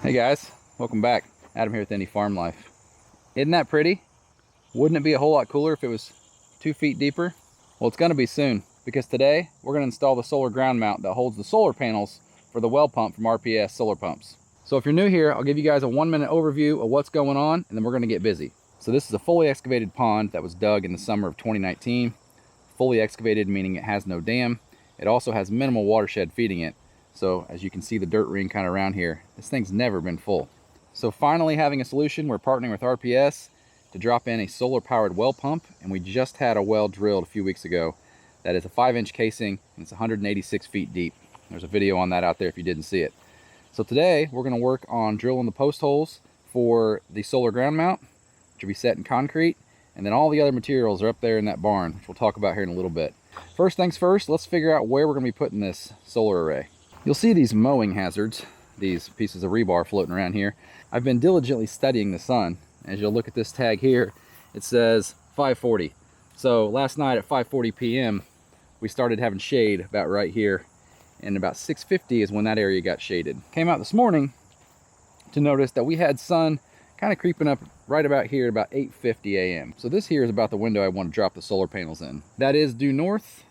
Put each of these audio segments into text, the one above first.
Hey guys, welcome back. Adam here with Indie Farm Life. Isn't that pretty? Wouldn't it be a whole lot cooler if it was 2 feet deeper? Well, it's gonna be soon, because today we're gonna install the solar ground mount that holds the solar panels for the well pump from RPS solar pumps. So if you're new here, I'll give you guys a 1-minute overview of what's going on, and then we're gonna get busy. So this is a fully excavated pond that was dug in the summer of 2019. Fully excavated meaning it has no dam. It also has minimal watershed feeding it. So as you can see the dirt ring kind of around here, this thing's never been full. So finally having a solution, we're partnering with RPS to drop in a solar powered well pump, and we just had a well drilled a few weeks ago that is a 5-inch casing and it's 186 feet deep. There's a video on that out there if you didn't see it. So today we're going to work on drilling the post holes for the solar ground mount, which will be set in concrete, and then all the other materials are up there in that barn, which we'll talk about here in a little bit. First things first, let's figure out where we're going to be putting this solar array. You'll see these mowing hazards, these pieces of rebar floating around here. I've been diligently studying the sun. As you'll look at this tag here, it says 5:40. So last night at 5:40 p.m. we started having shade about right here, and about 6:50 is when that area got shaded. Came out this morning to notice that we had sun kind of creeping up right about here at about 8:50 a.m. So this here is about the window I want to drop the solar panels in. That is due north.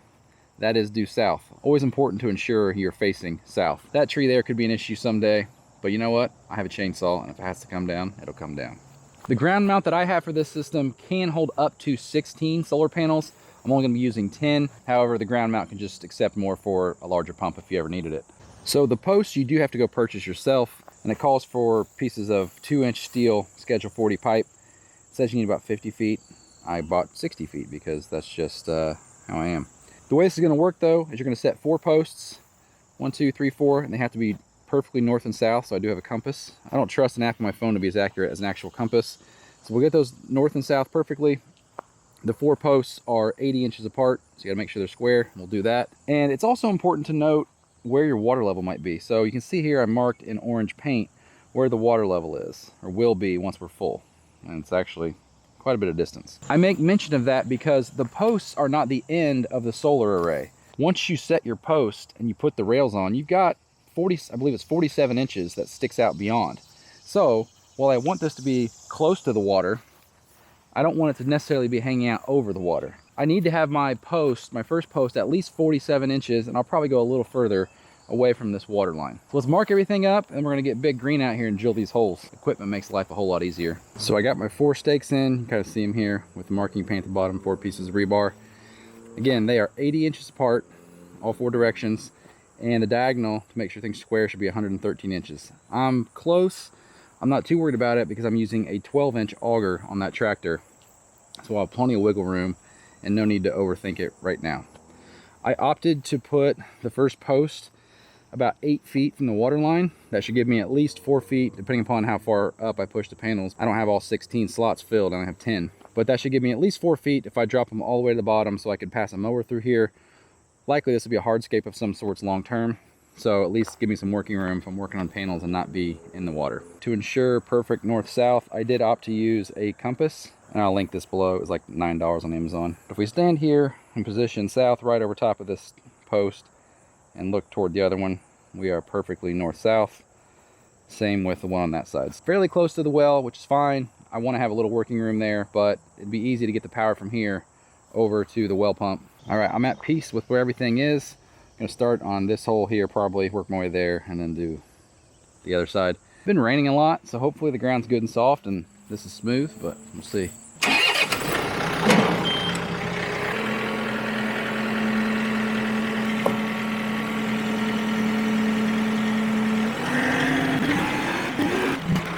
That is due south. Always important to ensure you're facing south. That tree there could be an issue someday, but you know what? I have a chainsaw, and if it has to come down, it'll come down. The ground mount that I have for this system can hold up to 16 solar panels. I'm only gonna be using 10. However, the ground mount can just accept more for a larger pump if you ever needed it. So the posts you do have to go purchase yourself, and it calls for pieces of 2-inch steel Schedule 40 pipe. It says you need about 50 feet. I bought 60 feet because that's just how I am. The way this is going to work though is you're going to set 4 posts, 1, 2, 3, 4, and they have to be perfectly north and south, so I do have a compass. I don't trust an app on my phone to be as accurate as an actual compass. So we'll get those north and south perfectly. The 4 posts are 80 inches apart, so you got to make sure they're square. We'll do that. And it's also important to note where your water level might be. So you can see here I marked in orange paint where the water level is, or will be once we're full. And it's actually quite a bit of distance. I make mention of that because the posts are not the end of the solar array. Once you set your post and you put the rails on, you've got 40, I believe it's 47 inches that sticks out beyond. So while I want this to be close to the water, I don't want it to necessarily be hanging out over the water. I need to have my post, my first post, at least 47 inches, and I'll probably go a little further away from this water line. So let's mark everything up, and we're gonna get big green out here and drill these holes. Equipment makes life a whole lot easier. So I got my 4 stakes in. You kind of see them here with the marking paint at the bottom, 4 pieces of rebar. Again, they are 80 inches apart, all 4 directions, and the diagonal, to make sure things square, should be 113 inches. I'm close. I'm not too worried about it because I'm using a 12-inch auger on that tractor, so I'll have plenty of wiggle room and no need to overthink it right now. I opted to put the first post about 8 feet from the water line. That should give me at least 4 feet, depending upon how far up I push the panels. I don't have all 16 slots filled, I only have 10. But that should give me at least 4 feet if I drop them all the way to the bottom, so I could pass a mower through here. Likely this will be a hardscape of some sorts long term, so at least give me some working room if I'm working on panels and not be in the water. To ensure perfect north-south, I did opt to use a compass, and I'll link this below. It was like $9 on Amazon. If we stand here in position south right over top of this post and look toward the other one, we are perfectly north-south. Same with the one on that side. It's fairly close to the well, which is fine. I want to have a little working room there, but it'd be easy to get the power from here over to the well pump. All right, I'm at peace with where everything is. I'm gonna start on this hole here, probably work my way there, and then do the other side. It's been raining a lot, so hopefully the ground's good and soft and this is smooth, but we'll see.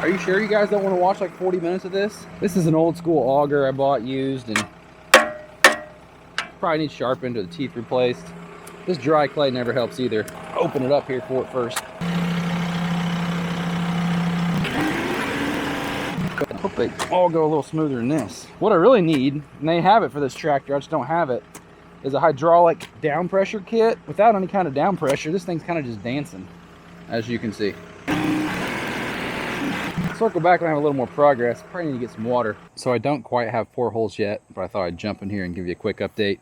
Are you sure you guys don't want to watch like 40 minutes of this? This is an old school auger I bought used and probably needs sharpened or the teeth replaced. This dry clay never helps either. Open it up here for it first. I hope they all go a little smoother than this. What I really need, and they have it for this tractor, I just don't have it, is a hydraulic down pressure kit. Without any kind of down pressure, this thing's kind of just dancing, as you can see. Circle back when I have a little more progress. Probably need to get some water. So I don't quite have 4 holes yet, but I thought I'd jump in here and give you a quick update.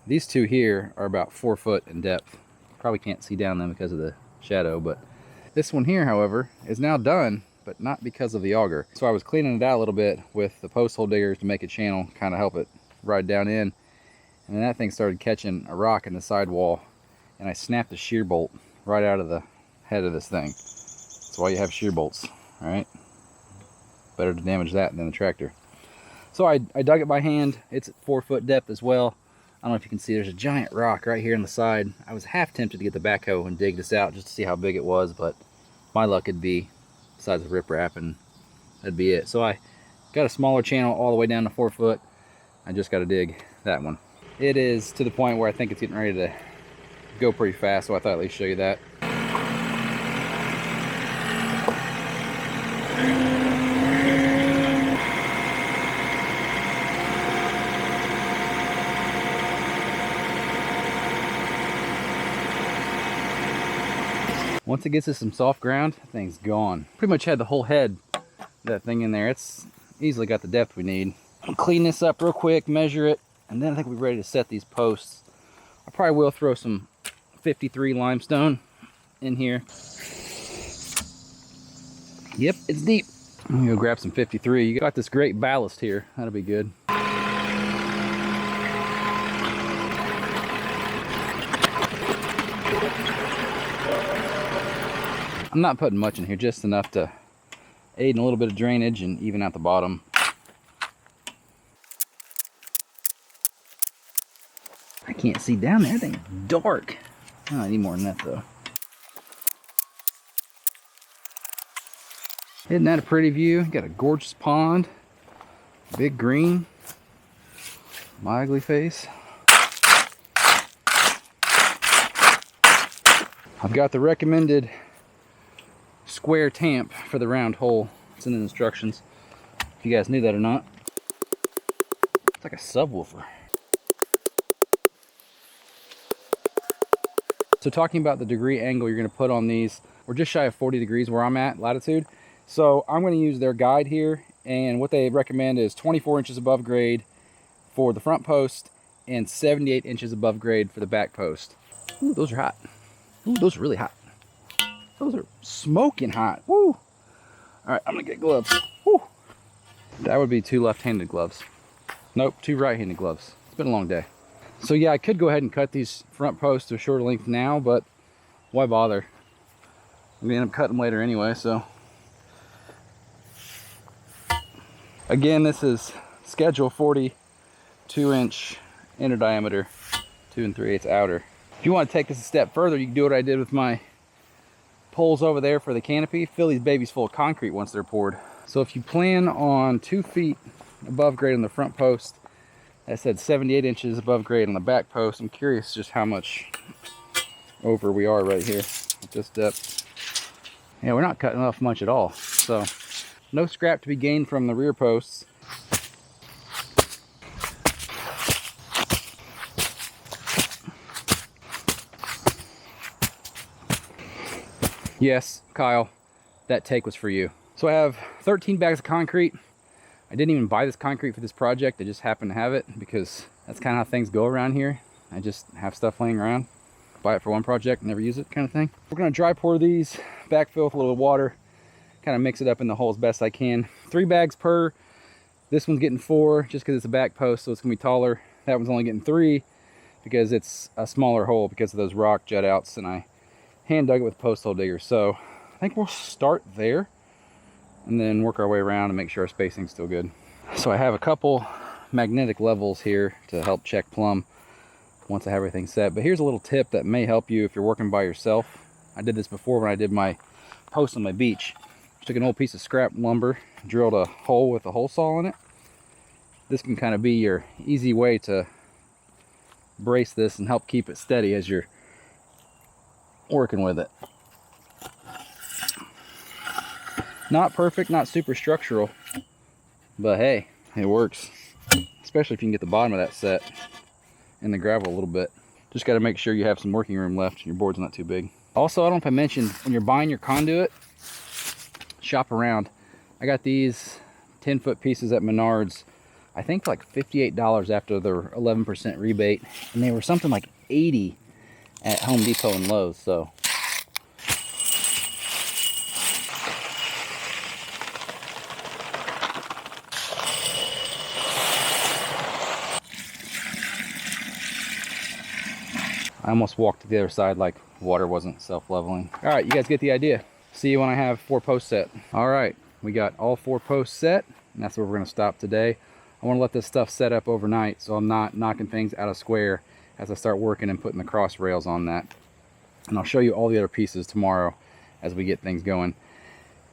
These 2 here are about 4 foot in depth. Probably can't see down them because of the shadow, but This one here, however, is now done, but not because of the auger. So I was cleaning it out a little bit with the post hole diggers to make a channel, kind of help it ride down in. And then that thing started catching a rock in the sidewall, and I snapped the shear bolt right out of the head of this thing. That's why you have shear bolts, right? Better to damage that than the tractor. So I dug it by hand. It's at 4 foot depth as well. I don't know if you can see, there's a giant rock right here on the side. I was half tempted to get the backhoe and dig this out just to see how big it was, but my luck would be the size of riprap, and that'd be it. So I got a smaller channel all the way down to 4 foot. I just got to dig that one. It is to the point where I think it's getting ready to go pretty fast, so I thought I'd at least show you that. Once it gets to some soft ground, that thing's gone. Pretty much had the whole head of that thing in there. It's easily got the depth we need. I'll clean this up real quick, measure it, and then I think we're ready to set these posts. I probably will throw some 53 limestone in here. Yep, it's deep. I'm gonna go grab some 53. You got this great ballast here. That'll be good. I'm not putting much in here, just enough to aid in a little bit of drainage and even out the bottom. I can't see down there. That thing's dark. Oh, I need more than that though. Isn't that a pretty view? Got a gorgeous pond, big green, my ugly face. I've got the recommended square tamp for the round hole. It's in the instructions, if you guys knew that or not. It's like a subwoofer. So talking about the degree angle you're going to put on these, we're just shy of 40 degrees where I'm at, latitude. So I'm going to use their guide here, and what they recommend is 24 inches above grade for the front post and 78 inches above grade for the back post. Ooh, those are hot. Ooh, those are really hot. Those are smoking hot. Woo! All right, I'm gonna get gloves. Woo! That would be 2 left-handed gloves. Nope, 2 right-handed gloves. It's been a long day. So yeah, I could go ahead and cut these front posts to a shorter length now, but why bother? I'm gonna end up cutting them later anyway, so. Again, this is schedule 42-inch inner diameter, 2 3/8 outer. If you want to take this a step further, you can do what I did with my poles over there for the canopy. Fill these babies full of concrete once they're poured. So if you plan on 2 feet above grade on the front post, I said 78 inches above grade on the back post. I'm curious just how much over we are right here at this depth. Yeah, we're not cutting off much at all. So no scrap to be gained from the rear posts. Yes, Kyle, that take was for you. So I have 13 bags of concrete. I didn't even buy this concrete for this project. I just happened to have it because that's kind of how things go around here. I just have stuff laying around, buy it for one project, never use it kind of thing. We're gonna dry pour these, backfill with a little water, kind of mix it up in the hole as best I can. 3 bags per. This one's getting 4 just because it's a back post, so it's gonna be taller. That one's only getting 3 because it's a smaller hole because of those rock jut outs, and I hand dug it with a post hole digger. So I think we'll start there and then work our way around and make sure our spacing's still good. So I have a couple magnetic levels here to help check plumb once I have everything set. But here's a little tip that may help you if you're working by yourself. I did this before when I did my post on my beach. Just took an old piece of scrap lumber, drilled a hole with a hole saw in it. This can kind of be your easy way to brace this and help keep it steady as you're working with it. Not perfect, not super structural, but hey, it works. Especially if you can get the bottom of that set in the gravel a little bit. Just got to make sure you have some working room left and your board's not too big. Also, I don't know if I mentioned, when you're buying your conduit, shop around. I got these 10-foot pieces at Menards, I think like $58 after their 11% rebate, and they were something like $80 at Home Depot and Lowe's. So I almost walked to the other side like water wasn't self-leveling. All right, you guys get the idea. See you when I have 4 posts set. All right, we got all 4 posts set, and that's where we're gonna stop today. I wanna let this stuff set up overnight so I'm not knocking things out of square as I start working and putting the cross rails on that. And I'll show you all the other pieces tomorrow as we get things going.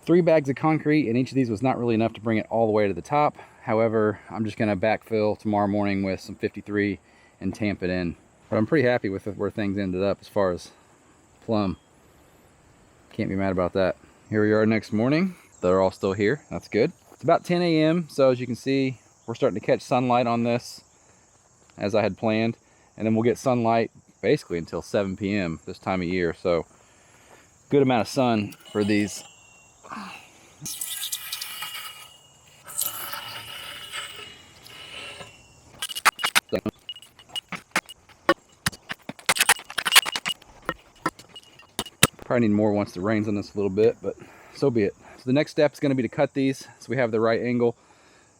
3 bags of concrete, and each of these was not really enough to bring it all the way to the top. However, I'm just gonna backfill tomorrow morning with some 53 and tamp it in. But I'm pretty happy with where things ended up as far as plumb. Can't be mad about that. Here we are next morning. They're all still here, that's good. It's about 10 a.m. so as you can see, we're starting to catch sunlight on this as I had planned. And then we'll get sunlight basically until 7 p.m. this time of year. So good amount of sun for these. Probably need more once it rains on this a little bit, but so be it. So the next step is going to be to cut these so we have the right angle.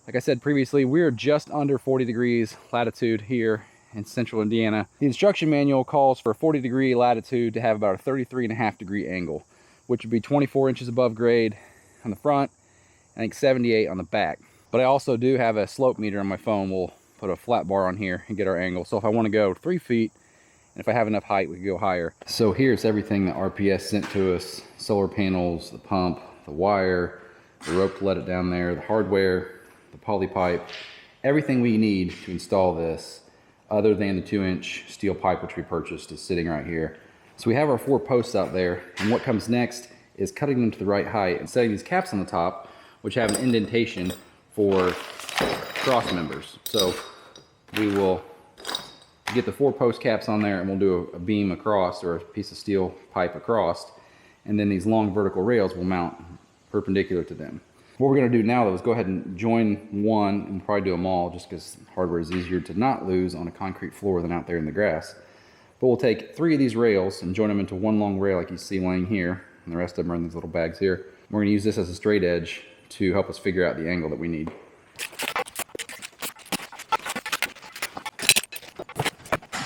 Like I said previously, we're just under 40 degrees latitude here in central Indiana. The instruction manual calls for a 40-degree latitude to have about a 33.5-degree angle, which would be 24 inches above grade on the front, I think 78 on the back. But I also do have a slope meter on my phone. We'll put a flat bar on here and get our angle. So if I want to go 3 feet, and if I have enough height, we can go higher. So here's everything that RPS sent to us: solar panels, the pump, the wire, the rope to let it down there, the hardware, the poly pipe, everything we need to install this, other than the 2-inch steel pipe which we purchased, is sitting right here. So we have our 4 posts out there, and what comes next is cutting them to the right height and setting these caps on the top, which have an indentation for cross members. So we will get the 4 post caps on there, and we'll do a beam across, or a piece of steel pipe across, and then these long vertical rails will mount perpendicular to them. What we're going to do now though is go ahead and join one, and we'll probably do them all just because hardware is easier to not lose on a concrete floor than out there in the grass. But we'll take 3 of these rails and join them into one long rail like you see laying here, and the rest of them are in these little bags here. We're going to use this as a straight edge to help us figure out the angle that we need.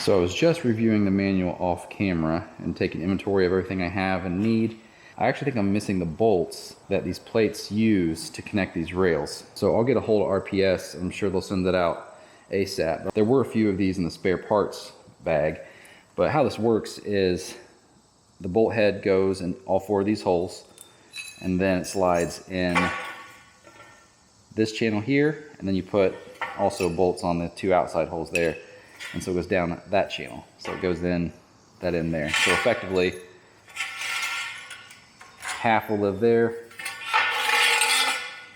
So I was just reviewing the manual off camera and taking inventory of everything I have and need. I actually think I'm missing the bolts that these plates use to connect these rails. So I'll get a hold of RPS, I'm sure they'll send it out ASAP. There were a few of these in the spare parts bag, but how this works is the bolt head goes in all 4 of these holes, and then it slides in this channel here, and then you put also bolts on the 2 outside holes there. And so it goes down that channel. So it goes in, that in there. So effectively, half will live there,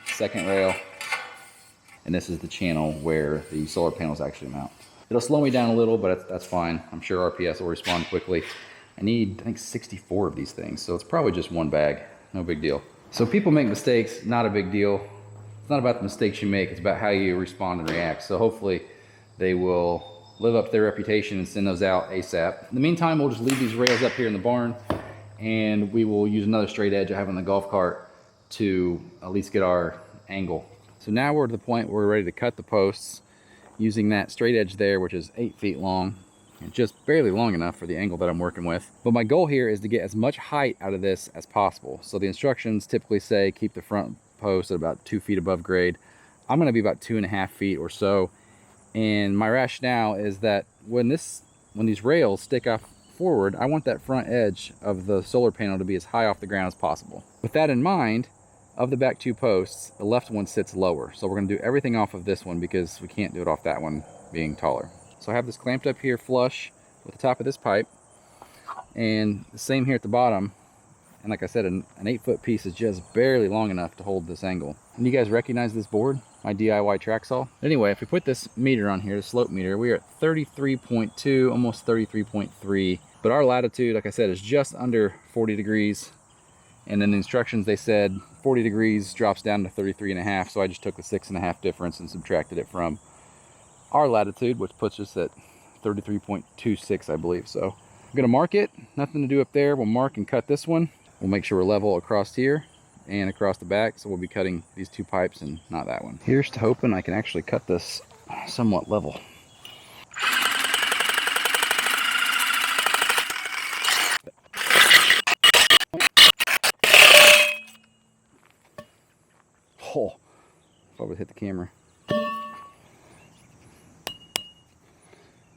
second rail, and this is the channel where the solar panels actually mount. It'll slow me down a little, but that's fine. I'm sure RPS will respond quickly. I need, I think, 64 of these things, so it's probably just 1 bag, no big deal. So people make mistakes, not a big deal. It's not about the mistakes you make, it's about how you respond and react. So hopefully they will live up to their reputation and send those out ASAP. In the meantime, we'll just leave these rails up here in the barn, and we will use another straight edge I have on the golf cart to at least get our angle. So now we're at the point where we're ready to cut the posts using that straight edge there, which is 8 feet long, and just barely long enough for the angle that I'm working with. But my goal here is to get as much height out of this as possible. So the instructions typically say keep the front post at about 2 feet above grade. I'm gonna be about 2.5 feet or so. And my rationale is that when these rails stick off forward, I want that front edge of the solar panel to be as high off the ground as possible. With that in mind, of the back 2 posts, the left one sits lower. So we're gonna do everything off of this one because we can't do it off that one being taller. So I have this clamped up here flush with the top of this pipe, and the same here at the bottom. And like I said, an 8-foot piece is just barely long enough to hold this angle. And you guys recognize this board? My DIY track saw. Anyway, if we put this meter on here, the slope meter, we are at 33.2, almost 33.3. But our latitude, like I said, is just under 40 degrees. And then the instructions, they said 40 degrees drops down to 33.5. So I just took the 6.5 difference and subtracted it from our latitude, which puts us at 33.26, I believe. So I'm gonna mark it, nothing to do up there. We'll mark and cut this one. We'll make sure we're level across here and across the back, so we'll be cutting these 2 pipes and not that one. Here's to hoping I can actually cut this somewhat level. Oh, if I would hit the camera.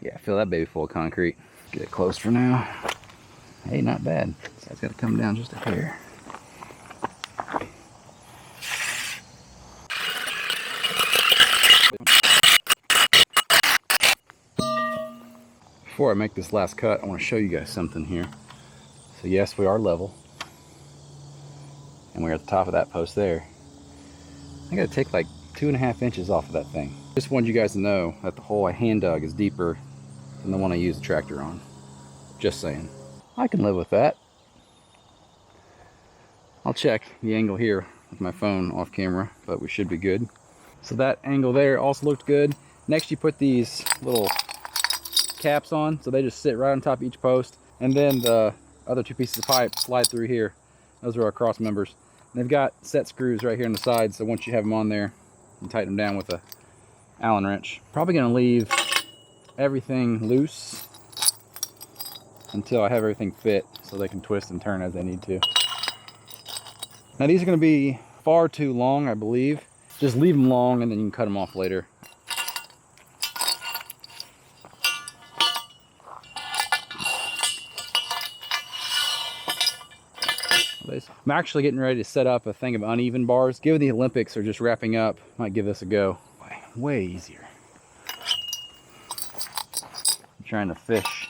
Yeah, fill that baby full of concrete. Get it close for now. Hey, not bad. So it's got to come down just a hair. Before I make this last cut, I want to show you guys something here. So yes, we are level. And we're at the top of that post there. I got to take like 2.5 inches off of that thing. Just wanted you guys to know that the hole I hand dug is deeper than the one I used the tractor on. Just saying. I can live with that. I'll check the angle here with my phone off camera, but we should be good. So that angle there also looked good. Next you put these little caps on, so they just sit right on top of each post. And then the other 2 pieces of pipe slide through here. Those are our cross members. And they've got set screws right here on the side, so once you have them on there, you tighten them down with a Allen wrench. Probably gonna leave everything loose until I have everything fit so they can twist and turn as they need to. Now these are gonna be far too long, I believe. Just leave them long and then you can cut them off later. I'm actually getting ready to set up a thing of uneven bars. Given the Olympics are just wrapping up, might give this a go. Way easier. I'm trying to fish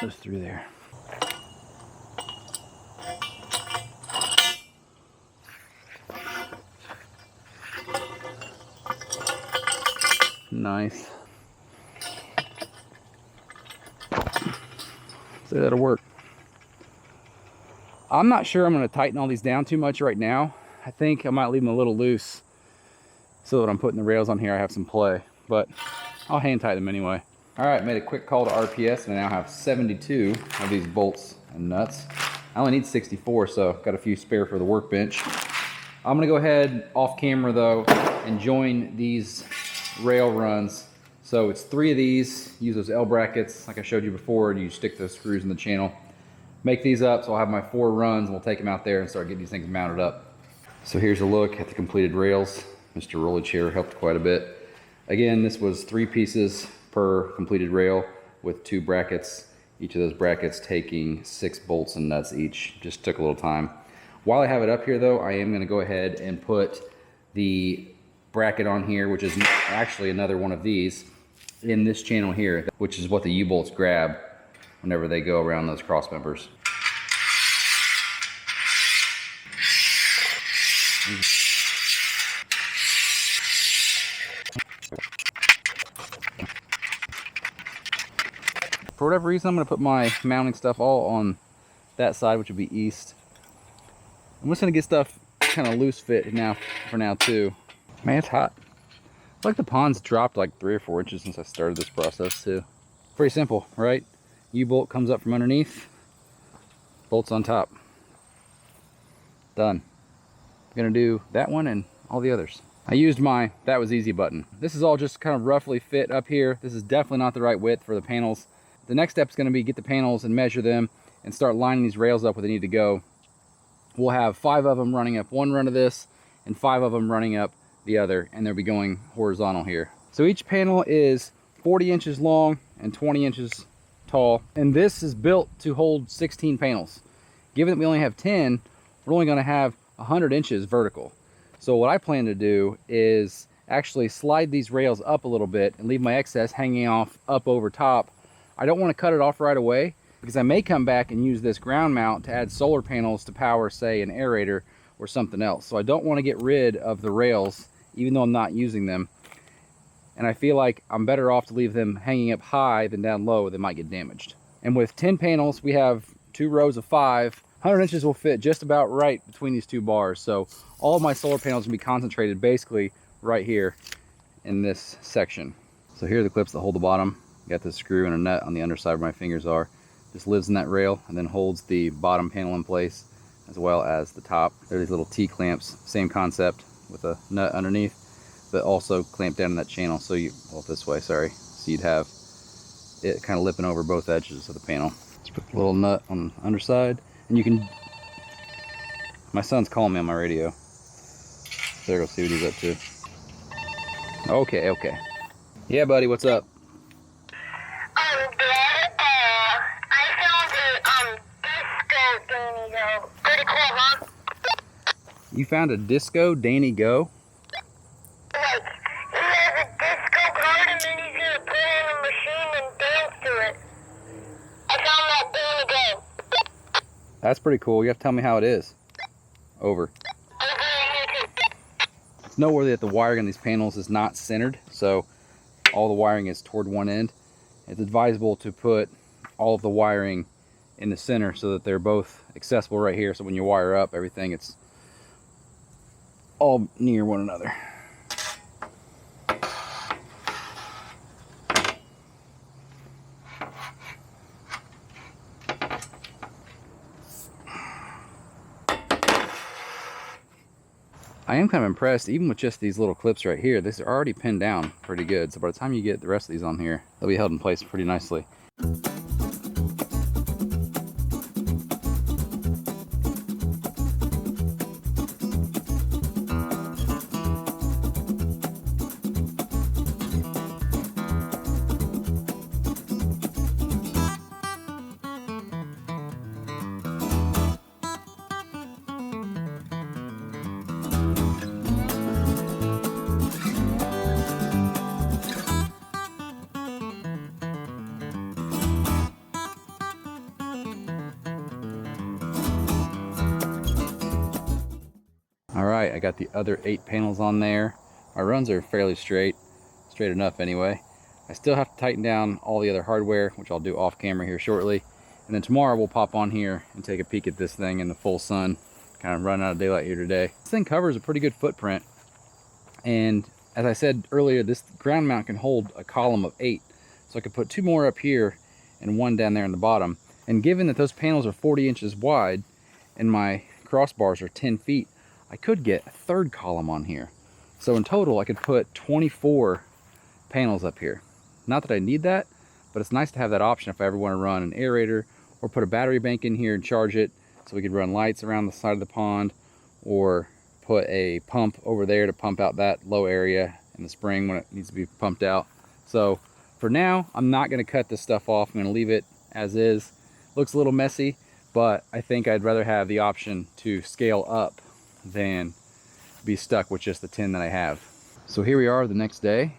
those through there. Nice. So that'll work. I'm not sure I'm going to tighten all these down too much right now. I think I might leave them a little loose so that I'm putting the rails on here I have some play, but I'll hand tighten them anyway. All right, made a quick call to RPS and I now have 72 of these bolts and nuts. I only need 64, so got a few spare for the workbench. I'm going to go ahead off camera though and join these rail runs. So it's 3 of these. Use those L brackets like I showed you before, and you stick those screws in the channel. Make these up, so I'll have my 4 runs and we'll take them out there and start getting these things mounted up. So here's a look at the completed rails. Mr. Rollage here helped quite a bit. Again, this was 3 pieces per completed rail with 2 brackets. Each of those brackets taking 6 bolts and nuts each. Just took a little time. While I have it up here though, I am gonna go ahead and put the bracket on here, which is actually another one of these, in this channel here, which is what the U-bolts grab whenever they go around those cross members. For whatever reason, I'm going to put my mounting stuff all on that side, which would be east. I'm just going to get stuff kind of loose fit now for now too. Man, it's hot. I feel like the pond's dropped like 3 or 4 inches since I started this process too. Pretty simple, right? U-bolt comes up from underneath, bolts on top. Done. I'm gonna do that one and all the others. I used my "that was easy" button. This is all just kind of roughly fit up here. This is definitely not the right width for the panels. The next step is gonna be get the panels and measure them and start lining these rails up where they need to go. We'll have 5 of them running up one run of this and 5 of them running up the other, and they'll be going horizontal here. So each panel is 40 inches long and 20 inches tall, and this is built to hold 16 panels. Given that we only have 10, we're only going to have 100 inches vertical. So what I plan to do is actually slide these rails up a little bit and leave my excess hanging off up over top. I don't want to cut it off right away because I may come back and use this ground mount to add solar panels to power, say, an aerator or something else. So I don't want to get rid of the rails even though I'm not using them. And I feel like I'm better off to leave them hanging up high than down low. They might get damaged. And with 10 panels, we have 2 rows of 5. 100 inches will fit just about right between these 2 bars. So all of my solar panels will be concentrated basically right here in this section. So here are the clips that hold the bottom. Got this screw and a nut on the underside where my fingers are. Just lives in that rail and then holds the bottom panel in place as well as the top. There are these little T-clamps, same concept with a nut underneath, but also clamped down in that channel. So you, well, this way, sorry. So you'd have it kind of lipping over both edges of the panel. Just put the little nut on the underside, and you can, my son's calling me on my radio. there, go see what he's up to. Okay, okay. Yeah, buddy, what's up? Dad, I found a, disco thingy go. Pretty cool, huh? You found a disco Danny Go? Like, he has a disco card and then he's gonna put it in a machine and dance to it. I found that Danny Go. That's pretty cool. You have to tell me how it is. Over. It's noteworthy that the wiring on these panels is not centered, so all the wiring is toward one end. It's advisable to put all of the wiring in the center so that they're both accessible right here, so when you wire up everything, it's all near one another. I am kind of impressed, even with just these little clips right here, these are already pinned down pretty good. So by the time you get the rest of these on here, they'll be held in place pretty nicely. Alright, I got the other 8 panels on there. My runs are fairly straight enough anyway. I still have to tighten down all the other hardware, which I'll do off camera here shortly. And then tomorrow we'll pop on here and take a peek at this thing in the full sun. Kind of running out of daylight here today. This thing covers a pretty good footprint. And as I said earlier, this ground mount can hold a column of 8. So I could put 2 more up here and 1 down there in the bottom. And given that those panels are 40 inches wide and my crossbars are 10 feet, I could get a 3rd column on here. So in total, I could put 24 panels up here. Not that I need that, but it's nice to have that option if I ever want to run an aerator or put a battery bank in here and charge it so we could run lights around the side of the pond, or put a pump over there to pump out that low area in the spring when it needs to be pumped out. So for now, I'm not going to cut this stuff off. I'm going to leave it as is. Looks a little messy, but I think I'd rather have the option to scale up than be stuck with just the 10 that I have. So here we are the next day,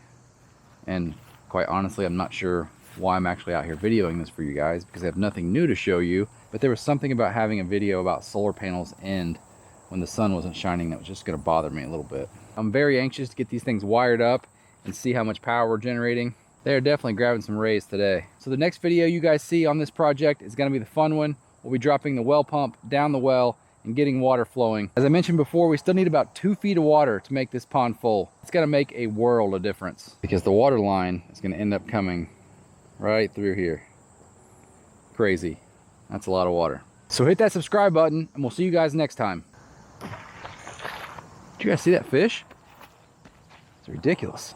and quite honestly, I'm not sure why I'm actually out here videoing this for you guys, because I have nothing new to show you, but there was something about having a video about solar panels end when the sun wasn't shining that was just going to bother me a little bit. I'm very anxious to get these things wired up and see how much power we're generating. They're definitely grabbing some rays today. So the next video you guys see on this project is going to be the fun one. We'll be dropping the well pump down the well and getting water flowing. As I mentioned before, we still need about 2 feet of water to make this pond full. It's gonna make a world of difference because the water line is gonna end up coming right through here. Crazy. That's a lot of water. So hit that subscribe button and we'll see you guys next time. Did you guys see that fish? It's ridiculous.